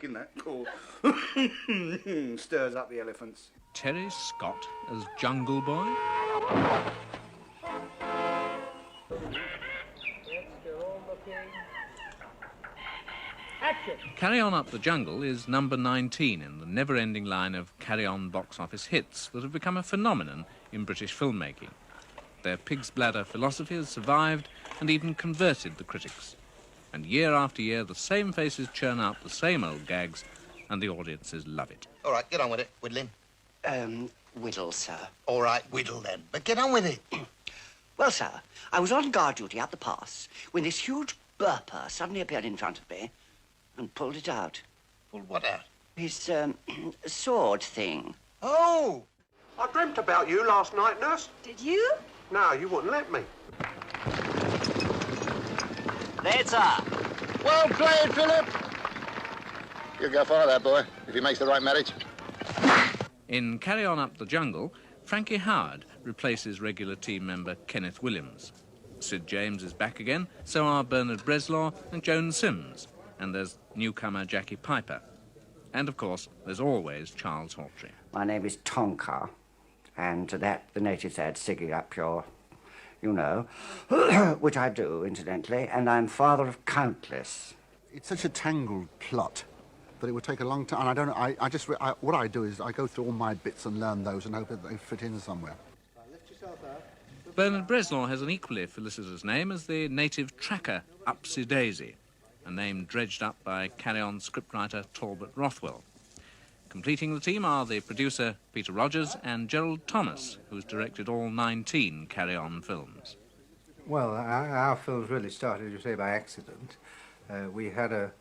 Isn't that cool? Stirs up the elephants. Terry Scott as Jungle Boy? Carry On Up the Jungle is number 19 in the never-ending line of carry-on box office hits that have become a phenomenon in British filmmaking. Their pig's bladder philosophy has survived and even converted the critics. And year after year, the same faces churn out the same old gags, and the audiences love it. All right, get on with it, Whittling. Whittle, sir. All right, whittle then, but get on with it. Well, sir, I was on guard duty at the pass when this huge burper suddenly appeared in front of me and pulled it out. Pulled what out? His, sword thing. Oh! I dreamt about you last night, nurse. Did you? No, you wouldn't let me. Later. Well played, Philip. You'll go far, that boy, if he makes the right marriage. In Carry On Up the Jungle, Frankie Howard replaces regular team member Kenneth Williams. Sid James is back again, so are Bernard Bresslaw and Joan Sims, and there's newcomer Jackie Piper. And, of course, there's always Charles Hawtrey. My name is Tonka, and to that the natives add Siggy up your, you know, which I do, incidentally, and I'm father of countless. It's such a tangled plot that it would take a long time, and I don't know, what I do is I go through all my bits and learn those and hope that they fit in somewhere. Lift yourself out. Bernard Bresslaw has an equally felicitous name as the native tracker Upsy Daisy, a name dredged up by Carry On scriptwriter Talbot Rothwell. Completing the team are the producer Peter Rogers and Gerald Thomas, who's directed all 19 Carry On films. Well, our films really started, as you say, by accident. We had a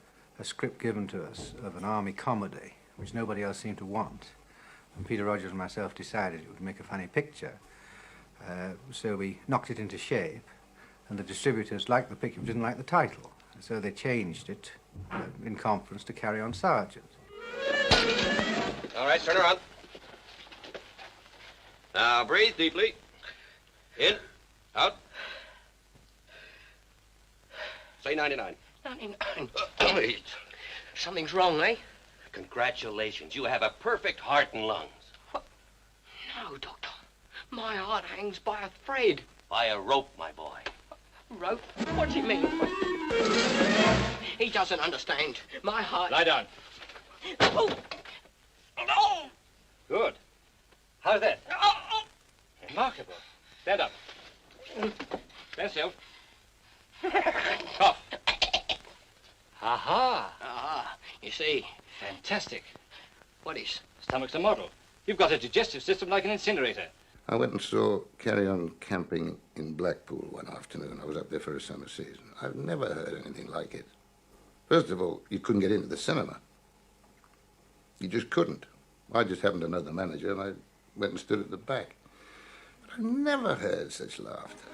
script given to us of an army comedy, which nobody else seemed to want. And Peter Rogers and myself decided it would make a funny picture. So we knocked it into shape, and the distributors liked the picture but didn't like the title. So they changed it in conference to Carry On Sergeant. All right, turn around. Now, breathe deeply. In, out. Say 99. 99. Something's wrong, eh? Congratulations. You have a perfect heart and lungs. What? No, Doctor. My heart hangs by a thread. By a rope, my boy. Rope? What do you mean? He doesn't understand. My heart... Lie down. Oh! Oh! Good. How's that? Oh! Remarkable. Stand up. Stand still. Cough. Aha. Ah, you see. Fantastic. What is? Stomach's a model. You've got a digestive system like an incinerator. I went and saw Carry On camping in Blackpool one afternoon. I was up there for a summer season. I've never heard anything like it. First of all, you couldn't get into the cinema. You just couldn't. I just happened to know the manager, and I went and stood at the back. But I've never heard such laughter.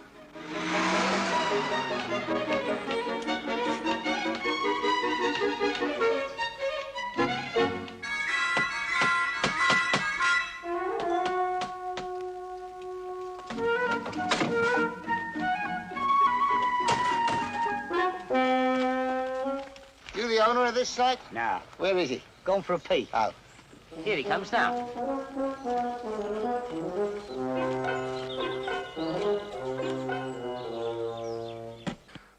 You the owner of this site? No. Where is he? Gone for a pee. Oh. Here he comes now.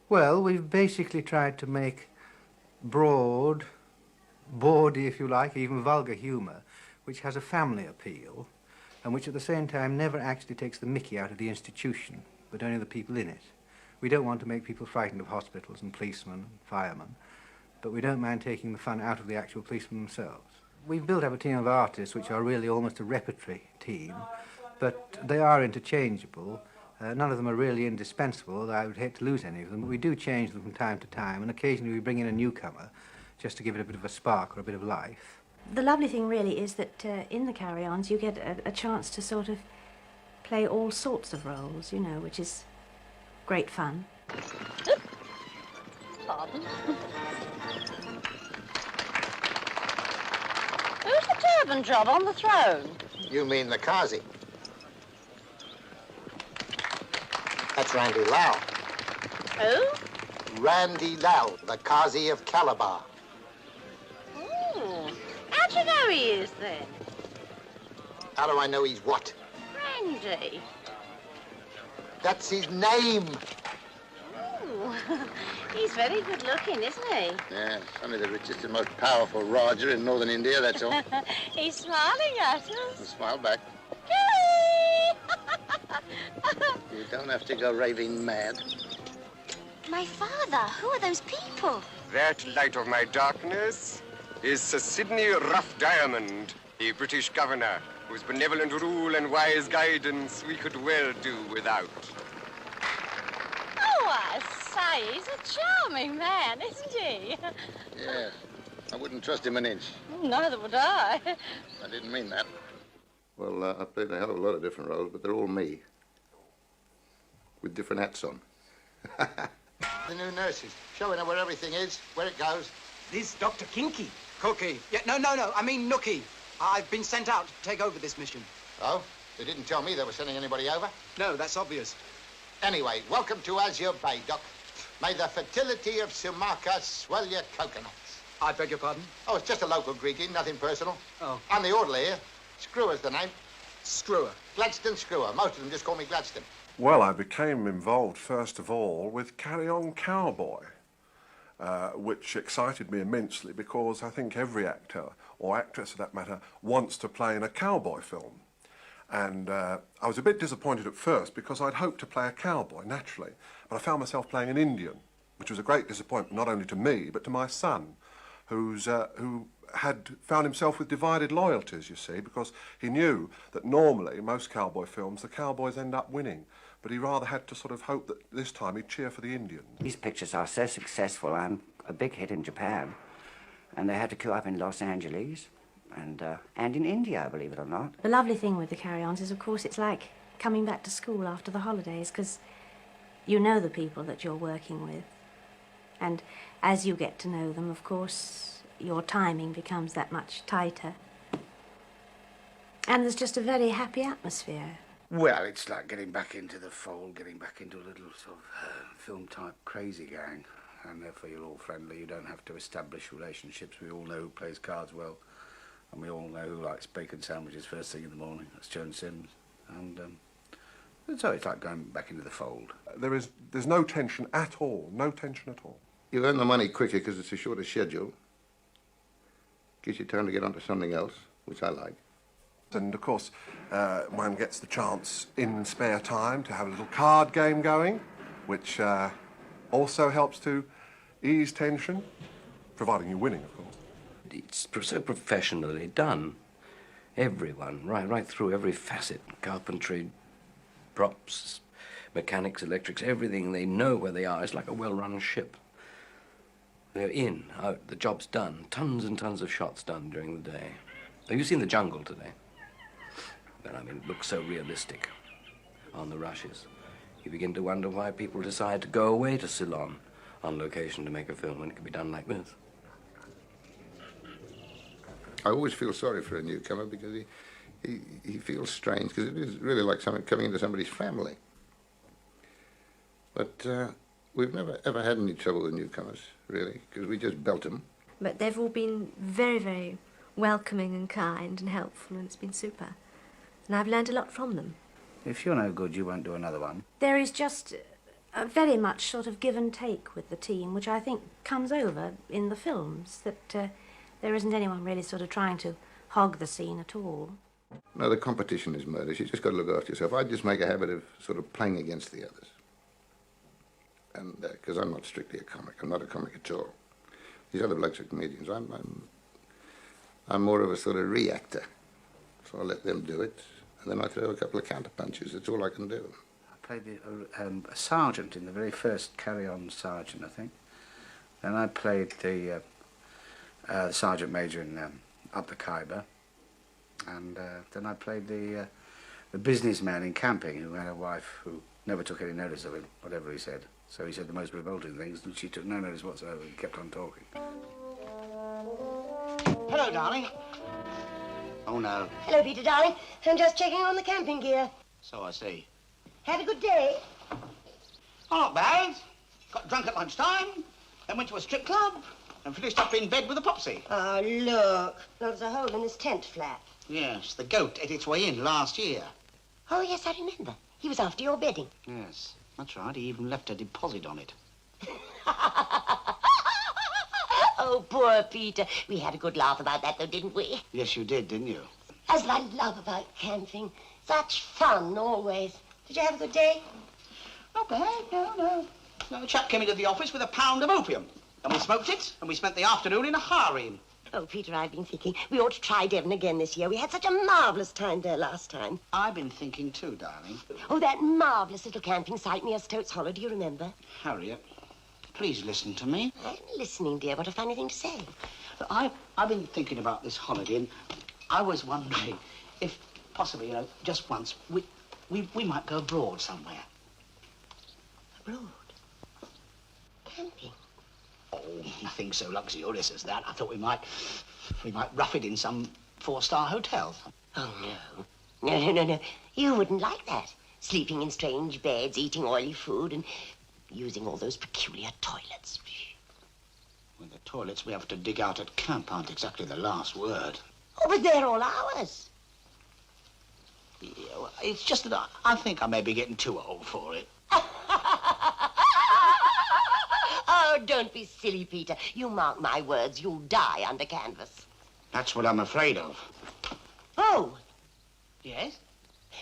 Well, we've basically tried to make broad, bawdy, if you like, even vulgar humour, which has a family appeal, and which at the same time never actually takes the mickey out of the institution, but only the people in it. We don't want to make people frightened of hospitals and policemen and firemen, but we don't mind taking the fun out of the actual policemen themselves. We've built up a team of artists which are really almost a repertory team, but they are interchangeable. None of them are really indispensable, although I would hate to lose any of them, but we do change them from time to time, and occasionally we bring in a newcomer just to give it a bit of a spark or a bit of life. The lovely thing really is that in the carry-ons you get a chance to sort of play all sorts of roles, you know, which is great fun. Pardon? Who's the turban job on the throne? You mean the Qazi? That's Randy Lau. Who? Randy Lau, the Qazi of Calabar. you know he is, then? How do I know he's what? Randy. That's his name. Ooh, he's very good looking, isn't he? Yeah, it's only the richest and most powerful Roger in northern India, that's all. He's smiling at And us. smile back. You don't have to go raving mad. My father, who are those people? That light of my darkness is Sir Sidney Rough Diamond, the British governor, whose benevolent rule and wise guidance we could well do without. Oh, I say, he's a charming man, isn't he? Yes, I wouldn't trust him an inch. Neither would I. I didn't mean that. Well, I played a hell of a lot of different roles, but they're all me. With different hats on. The new nurses, showing her where everything is, where it goes. This Dr. Kinky. Cookie. Yeah, no, I mean Nookie. I've been sent out to take over this mission. Oh? They didn't tell me they were sending anybody over. No, that's obvious. Anyway, welcome to Azure Bay, Doc. May the fertility of Sumaka swell your coconuts. I beg your pardon? Oh, it's just a local greeting, nothing personal. Oh. I'm the orderly here. Screwer's the name. Screwer. Gladstone Screwer. Most of them just call me Gladstone. Well, I became involved, first of all, with Carry On Cowboy, which excited me immensely because I think every actor, or actress for that matter, wants to play in a cowboy film. And I was a bit disappointed at first because I'd hoped to play a cowboy, naturally, but I found myself playing an Indian, which was a great disappointment not only to me, but to my son, who had found himself with divided loyalties, you see, because he knew that normally, most cowboy films, the cowboys end up winning. But he rather had to sort of hope that this time he'd cheer for the Indians. These pictures are so successful. I'm a big hit in Japan. And they had to queue up in Los Angeles and in India, believe it or not. The lovely thing with the Carry-Ons is, of course, it's like coming back to school after the holidays, because you know the people that you're working with. And as you get to know them, of course, your timing becomes that much tighter. And there's just a very happy atmosphere. Well, it's like getting back into the fold, getting back into a little sort of film-type crazy gang. And therefore you're all friendly. You don't have to establish relationships. We all know who plays cards well. And we all know who likes bacon sandwiches first thing in the morning. That's Joan Sims. And so it's like going back into the fold. There's no tension at all. No tension at all. You earn the money quicker because it's a shorter schedule. Gives you time to get onto something else, which I like. And of course, one gets the chance in spare time to have a little card game going, which also helps to ease tension, providing you're winning, of course. It's so professionally done. Everyone, right through every facet, carpentry, props, mechanics, electrics, everything, they know where they are. It's like a well-run ship. They're in, out, the job's done. Tons and tons of shots done during the day. Have you seen The Jungle today? I mean, it looks so realistic on the rushes. You begin to wonder why people decide to go away to Ceylon on location to make a film when it can be done like this. I always feel sorry for a newcomer because he feels strange because it is really like coming into somebody's family. But we've never ever had any trouble with newcomers, really, because we just belt them. But they've all been very, very welcoming and kind and helpful, and it's been super. And I've learned a lot from them. If you're no good, you won't do another one. There is just a very much sort of give and take with the team, which I think comes over in the films, that there isn't anyone really sort of trying to hog the scene at all. No, the competition is murder. You just got to look after yourself. I just make a habit of sort of playing against the others. And because I'm not strictly a comic. I'm not a comic at all. These other blokes are comedians. I'm more of a sort of reactor. So I let them do it, and then I throw a couple of counter punches. That's all I can do. I played a sergeant in the very first Carry On Sergeant, I think. Then I played the sergeant major in Up the Khyber, and then I played the businessman in Camping who had a wife who never took any notice of him, whatever he said. So he said the most revolting things, and she took no notice whatsoever and kept on talking. Hello, darling. Oh, no. Hello, Peter, darling. I'm just checking on the camping gear. So I see. Had a good day? Oh, not bad. Got drunk at lunchtime, then went to a strip club, and finished up in bed with a Popsy. Oh, look. There's a hole in his tent flap. Yes, the goat ate its way in last year. Oh, yes, I remember. He was after your bedding. Yes, that's right. He even left a deposit on it. Oh, poor Peter. We had a good laugh about that, though, didn't we? Yes, you did, didn't you? That's what I love about camping. Such fun, always. Did you have a good day? Not bad, no. A chap came into the office with a pound of opium. And we smoked it, and we spent the afternoon in a harem. Oh, Peter, I've been thinking we ought to try Devon again this year. We had such a marvellous time there last time. I've been thinking too, darling. Oh, that marvellous little camping site near Stoats Hollow, do you remember? Harriet, please listen to me. I'm listening, dear. What a funny thing to say. Look, I've been thinking about this holiday, and I was wondering if possibly, just once, we might go abroad somewhere. Abroad? Camping? Oh, nothing so luxurious as that. I thought we might rough it in some 4-star hotel. Oh, no. No. You wouldn't like that. Sleeping in strange beds, eating oily food, and using all those peculiar toilets. Well, the toilets we have to dig out at camp aren't exactly the last word. Oh, but they're all ours. Yeah, well, it's just that I think I may be getting too old for it. Oh, don't be silly, Peter. You mark my words, you'll die under canvas. That's what I'm afraid of. Oh! Yes?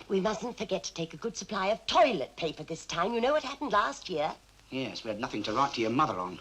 We mustn't forget to take a good supply of toilet paper this time. You know what happened last year? Yes, we had nothing to write to your mother on.